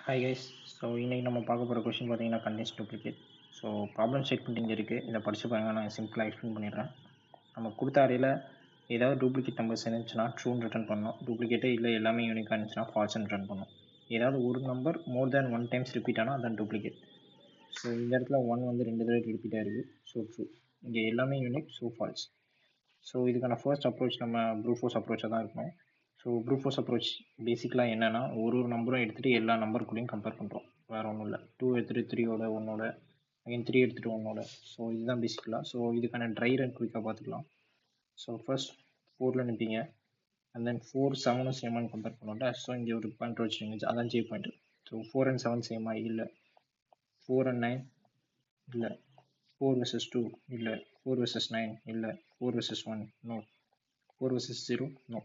Hi guys. So இன்றைக்கி நம்ம பார்க்க போகிற கொஷின் பார்த்தீங்கன்னா continuous duplicate. So problem statement இங்கே இருக்குது, இதை படித்து பாருங்க. நான் சிம்பிளாக எக்ஸ்பிளைன் பண்ணிடுறேன். நம்ம கொடுத்த அறையில் ஏதாவது டூப்ளிகேட் நம்பர்ஸ் இருந்துச்சுன்னா ட்ரூன்னு ரிட்டர்ன் பண்ணணும். டூப்ளிகேட்டே இல்லை எல்லாமே யூனிக்காக இருந்துச்சுன்னா ஃபால்ஸ்ன்னு ரிட்டர்ன் பண்ணணும். ஏதாவது ஒரு நம்பர் மோர் தேன் ஒன் டைம்ஸ் ரிப்பீட் ஆனால் அதான் டூப்ளிகேட். ஸோ இந்த இடத்துல ஒன் வந்து 2 தடவை ரிப்பீட் ஆகிருக்கு, ஸோ ட்ரூ. இங்கே எல்லாமே யூனிக், ஸோ ஃபால்ஸ். ஸோ இதுக்கான ஃபர்ஸ்ட் அப்ரோச் நம்ம ப்ரூட் ஃபோர்ஸ் அப்ரோச்சாக தான் இருக்கணும். ஸோ ப்ரூட் ஃபோர்ஸ் அப்ரோச் பேசிக்கலாக என்னென்னா ஒரு நம்பரும் எடுத்துகிட்டு எல்லா நம்பர் கூடயும் கம்பேர் பண்ணுறோம், வேறு ஒன்றும் இல்லை. 2 எடுத்துகிட்டு 3யோட 1ஓட, அகைன் 3 எடுத்துகிட்டு 1ஓட. ஸோ இதுதான் பேசிக்கலாக. ஸோ இதுக்கான ட்ரை ரன் குயிக்காக பார்த்துக்கலாம். ஸோ ஃபர்ஸ்ட் 4ல் நிற்பீங்க, அண்ட் தென் 4 7 சேமான்னு கம்பேர் பண்ணோம்ல. ஸோ இங்கே ஒரு பாயிண்ட் வச்சுருங்க, அதான் ஜே பாயிண்ட். ஸோ 4 and 7 சேமா இல்லை, 4 and 9 இல்லை, 4 versus 2 இல்லை, 4 versus 9 இல்லை, 4 versus 1 no, 4 versus 0 no.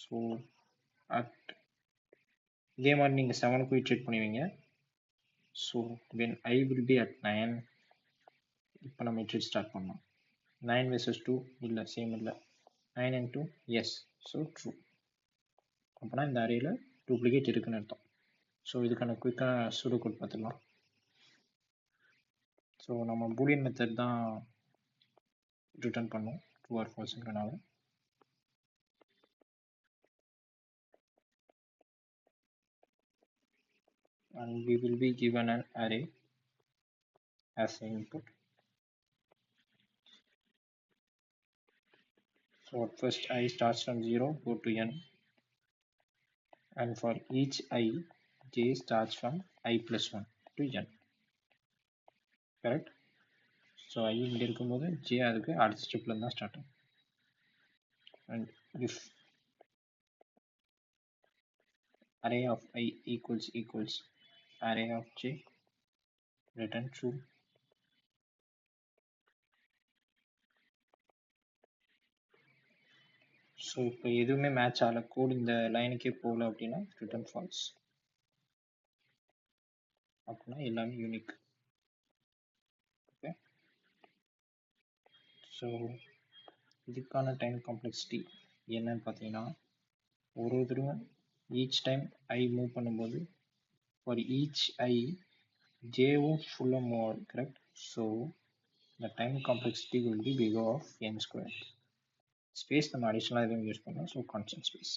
So இதே மாதிரி நீங்கள் 7க்கு இட்ரேட் பண்ணுவீங்க. So when i will be at 9, இப்போ நம்ம இட்ரேட் ஸ்டார்ட் பண்ணோம். 9 versus 2 இல்லை, சேம் இல்லை. 9 and 2 எஸ், ஸோ ட்ரூ. அப்போனா இந்த அரேயில் டூப்ளிகேட் இருக்குன்னு அர்த்தம். ஸோ இதுக்கான குயிக்கான சூடோ கோட் பார்த்துக்கலாம். ஸோ நம்ம பூலியன் மெத்தட் தான் ரிட்டர்ன் பண்ணோம் ட்ரூ ஆர் ஃபால்ஸ்ன்றனால. And we will be given an array as an input. So at first I starts from 0 go to n, and for each I, j starts from I plus 1 to n. Correct? So I இங்கே இருக்கும்போது j அதுக்கு அடுத்த ஸ்டெப்ல தான் start ஆகும். And if array of I equals array of j, return true. So இப்போ எதுவுமே match ஆகலை, கோட் இந்த லைனுக்கே போகல அப்படின்னா ரிட்டர்ன் ஃபால்ஸ். அப்படின்னா எல்லாமே யூனிக். ஓகே, ஸோ இதுக்கான டைம் காம்ப்ளெக்சிட்டி என்னன்னு பார்த்தீங்கன்னா, ஒரு தடவை ஈச் டைம் ஐ மூவ் பண்ணும்போது ஃபார் ஈச் ஐ ஜேவும் ஃபுல்லாக மூவ் ஆகுது. Correct? So the time complexity will be big of n square. Space நம்ம அடிஷ்னலாக எதுவும் யூஸ் பண்ணோம், ஸோ கான்ஸ்டன்ட் ஸ்பேஸ்.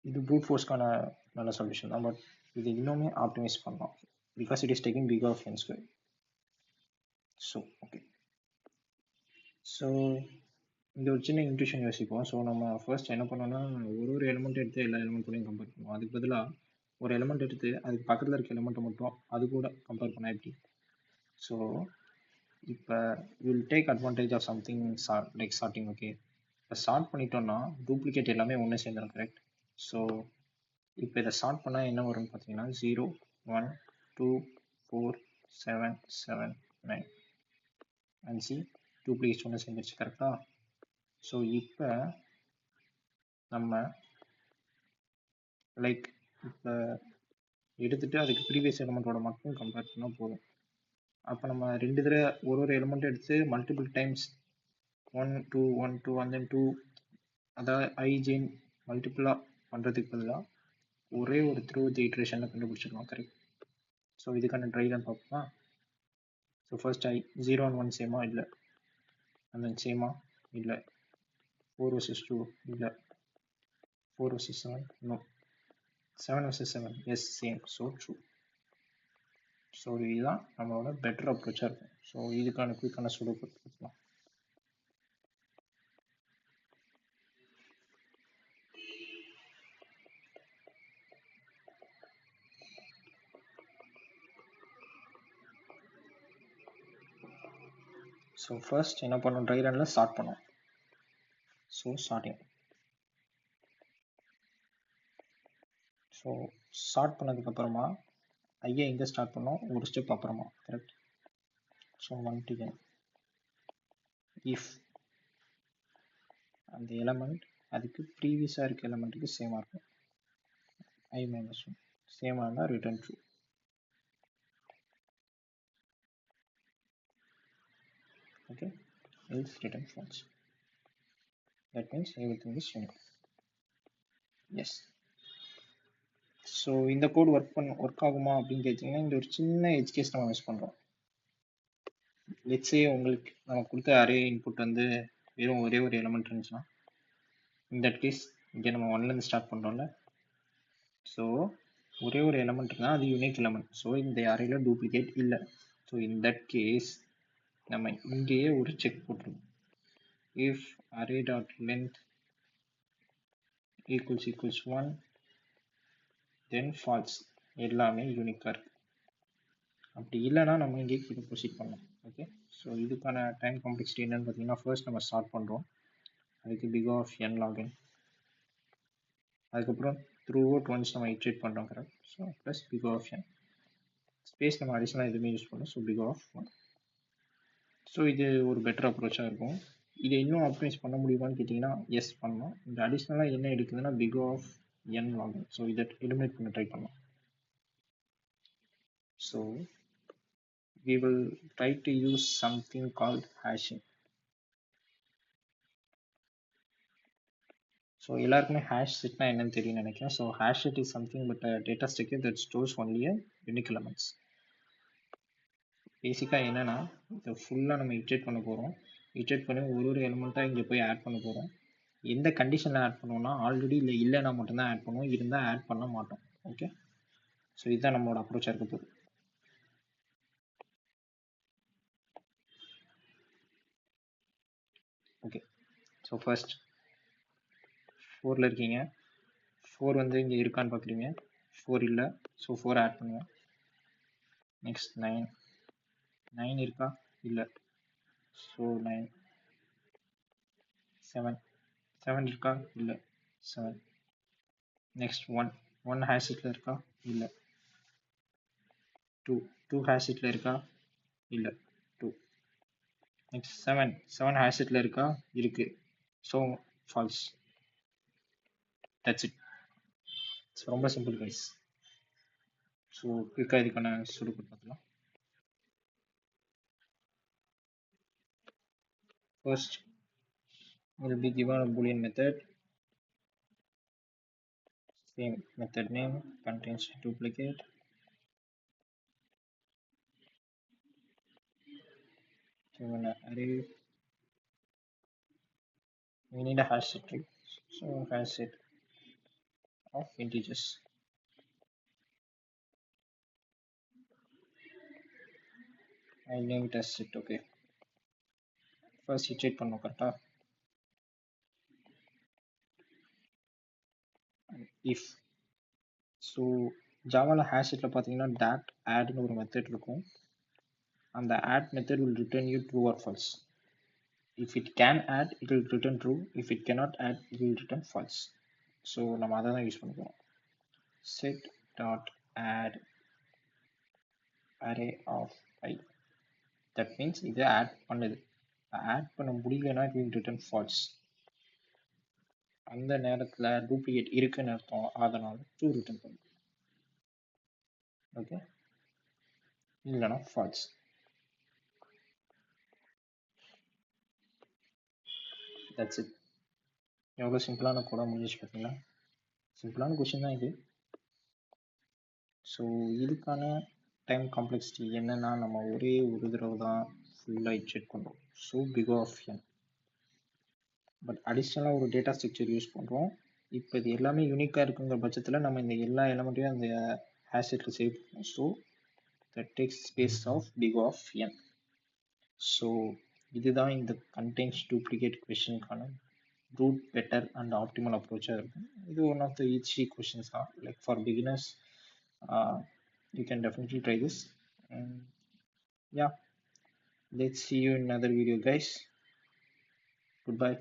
இது ப்ரூட் ஃபோர்ஸ்க்கான நல்ல சொல்யூஷன் தான், பட் இது இன்னுமே ஆப்டிமைஸ் பண்ணலாம் because it is taking big of n square. So okay, so இந்த ஒரு சின்ன இன்ட்யூஷன் யோசிப்போம். ஸோ நம்ம ஃபர்ஸ்ட் என்ன பண்ணோம்னா, ஒரு எலிமெண்ட் எடுத்து எல்லா எலிமெண்ட்டையும் கம்பேர் பண்ணுவோம். அதுக்கு பதிலாக ஒரு எலிமெண்ட் எடுத்து அதுக்கு பக்கத்தில் இருக்க எலிமெண்ட்டை மட்டும் அது கூட கம்பேர் பண்ணால் எப்படி? ஸோ இப்போ will take advantage of something like sorting. Okay, இப்போ சார்ட் பண்ணிட்டோம்னா டூப்ளிகேட் எல்லாமே ஒன்று சேர்ந்துடும். கரெக்ட்? ஸோ இப்போ இதை சார்ட் பண்ணால் என்ன வரும்னு பார்த்தீங்கன்னா 0 1 2 4 7 7 9 அண்ட் சி டூப்ளிகேட்ஸ் ஒன்று சேர்ந்துருச்சு. கரெக்டாக? ஸோ இப்போ நம்ம லைக் இப்போ எடுத்துகிட்டு அதுக்கு ப்ரீவியஸ் எலிமெண்ட்டோட மட்டும் கம்பேர் பண்ணால் போதும். அப்போ நம்ம ரெண்டு தடவை ஒரு எலிமெண்ட் எடுத்து மல்டிபிள் டைம்ஸ் 1 2 1 2 and then 2, அதாவது ஐஜேன் மல்டிபிளாக பண்ணுறதுக்கு பதிலாக ஒரே ஒரு த்ரூ தி இட்ரேஷனில் கண்டுபிடிச்சிடலாம். கரெக்ட்? ஸோ இதுக்கான ட்ரை தான் பார்ப்போமா. ஸோ ஃபர்ஸ்ட் ஐ 0 and 1 சேமா இல்லை, and then சேமா இல்லை, 4 versus 2 இல்லை, 4 versus 7 no, 7 versus 7 yes same, so true. So இதுதான் நம்மளோட பெட்டர் அப்ரோச்சாக இருக்கும். ஸோ இதுக்கான குயிக்கான சூடோ கோட் பார்க்கலாம். ஸோ ஃபர்ஸ்ட் என்ன பண்ணோம், ட்ரை ரனில் ஸ்டார்ட் பண்ணோம். ஸோ ஸ்டார்டிங், ஸோ ஸ்டார்ட் பண்ணதுக்கப்புறமா ஐயா எங்கே ஸ்டார்ட் பண்ணோம், ஒரு ஸ்டெப் அப்புறமா. Correct? So 1 to n, if அந்த எலமெண்ட் அதுக்கு ப்ரீவியஸாக இருக்க எலமெண்ட்டுக்கு சேமாக இருக்கும், I minus 1 சேமாக இருந்தால் return true. Okay, else return false. That means everything is unique. Yes. So இந்த கோட் ஒர்க் ஆகுமா அப்படின்னு கேட்டிங்கன்னா இந்த ஒரு சின்ன எட்ஜ் கேஸ் நம்ம யூஸ் பண்ணுறோம். லெட்ஸே உங்களுக்கு நம்ம கொடுத்த அரே இன்புட் வந்து வெறும் ஒரே ஒரு எலமெண்ட் இருந்துச்சுன்னா இந்த கேஸ் இங்கே நம்ம ஒன்லேருந்து ஸ்டார்ட் பண்ணுறோம்ல. ஸோ ஒரே ஒரு எலமெண்ட் இருந்தால் அது யூனிக் எலமெண்ட். ஸோ இந்த அரேல டூப்ளிகேட் இல்லை. ஸோ இன் தட் கேஸ் நம்ம இங்கேயே ஒரு செக் போட்டுருவோம். If array dot length equals 1 then false, எல்லாமே யூனிக்காக இருக்குது. அப்படி இல்லைனா நம்ம இங்கே இது ப்ரொசீட் பண்ணலாம். ஓகே, ஸோ இதுக்கான டைம் காம்ப்ளெக்சிட்டி என்னன்னு பார்த்தீங்கன்னா ஃபர்ஸ்ட் நம்ம ஸ்டார்ட் பண்ணுறோம். அதுக்கு big of n log n, அதுக்கப்புறம் த்ரூ அவுட் ஒன்ஸ் நம்ம இட்ரேட் பண்ணுறோம் correct. So plus big of n space நம்ம அடிஷனலாக எதுவுமே யூஸ் பண்ணோம். So big of 1. ஸோ இது ஒரு பெட்டர் அப்ரோச்சாக இருக்கும். இதை இன்னும் ஆப்டிமைஸ் பண்ண முடியுமான்னு கேட்டிங்கன்னா எஸ் பண்ணலாம். இந்த அடிஷ்னலாக என்ன எடுக்குதுன்னா big of n log n. So இதை எலிமினேட் பண்ண ட்ரை பண்ணலாம். So we will try to use something called hashing. So எல்லாருக்குமே hash setனா என்னன்னு தெரியும் நினைக்கிறேன். So hash set is something but a data structure that stores only a unique elements. பேசிக்காக என்னன்னா இதை ஃபுல்லாக நம்ம இட்ரேட் பண்ண போகிறோம். இட்ரேட் பண்ணி ஒரு எலிமெண்ட்டாக இங்கே போய் ஆட் பண்ண போகிறோம். எந்த கண்டிஷனில் ஆட் பண்ணுவோம்னா ஆல்ரெடி இல்லைன்னா மட்டும்தான் ஆட் பண்ணுவோம், இருந்தால் ஆட் பண்ண மாட்டோம். ஓகே, ஸோ இதுதான் நம்மளோட அப்ரோச்சாக இருக்க போகுது. ஓகே, ஸோ ஃபர்ஸ்ட் 4ல் இருக்கீங்க. 4 வந்து இங்கே இருக்கான்னு பார்க்குறீங்க. 4 இல்லை, ஸோ 4 ஆட் பண்ணுவேன். நெக்ஸ்ட் 9, 9 இருக்கா? இல்லை, ஸோ 9. 7, 7 இருக்கா? இல்லை, 7. நெக்ஸ்ட் 1, 1 ஹேஷ் செட்டில் இருக்கா? இல்லை. 2, 2 ஹேஷ் செட்டில் இருக்கா? இல்லை, 2. நெக்ஸ்ட் 7, 7 ஹேஷ் செட்டில் இருக்கா? இருக்கு, so false. That's it. So ரொம்ப சிம்பிள் கைஸ். ஸோ குயிக்காக இதுக்கான சுருக்கம் பார்த்துக்கலாம். First will be given a boolean method. Same method name contains duplicate. Given an array, we need a hash set, right? So hash set of integers. I'll name it as set. Okay, first iterate பண்ணோம் கரெக்டா. if so ஜாவாவில் hash settle பார்த்தீங்கன்னா dat addன்னு ஒரு method இருக்கும். அந்த add method will return you true or false. If it can add, it will return true. If it cannot add, it will return false. So நம்ம அதை தான் use பண்ணிக்கிறோம். set dot add array of I. That means இதை add பண்ணுது. Add பண்ண முடியலன்னா it will return false. அந்த நேரத்தில் டூப்ளிகேட் இருக்குன்னு அர்த்தம், அதனால ட்ரூ ரிட்டர்ன் பண்ணும். ஓகே, இல்லைனா ஃபால்ஸ். That's it. எவ்வளோ சிம்பிளான கூட முடிஞ்சிச்சு பார்த்தீங்களா? சிம்பிளான கொஷின் தான் இது. ஸோ இதுக்கான டைம் காம்ப்ளெக்சிட்டி என்னென்னா நம்ம ஒரே ஒரு தடவை தான் ஃபுல்லாக இட்ரேட் பண்ணுறோம். So big of n. But அடிஷ்னலாக ஒரு டேட்டா ஸ்ட்ரக்சர் யூஸ் பண்ணுறோம். இப்போ இது எல்லாமே யூனிக்காக இருக்குங்கிற பட்சத்தில் நம்ம இந்த எல்லா எலமெண்ட்டையும் அந்த ஹேஷ் செட்டில் சேவ் பண்ணுவோம். So that takes space of big of n. So இதுதான் இந்த கண்டெய்ன்ஸ் டூப்ளிகேட் கொஷனுக்கான ரூட் பெட்டர் அண்ட் ஆப்டிமல் அப்ரோச்சாக இருக்கும். இது one of the easy questions தான். Like for beginners you can definitely try this. And yeah, let's see you in another video guys. Goodbye.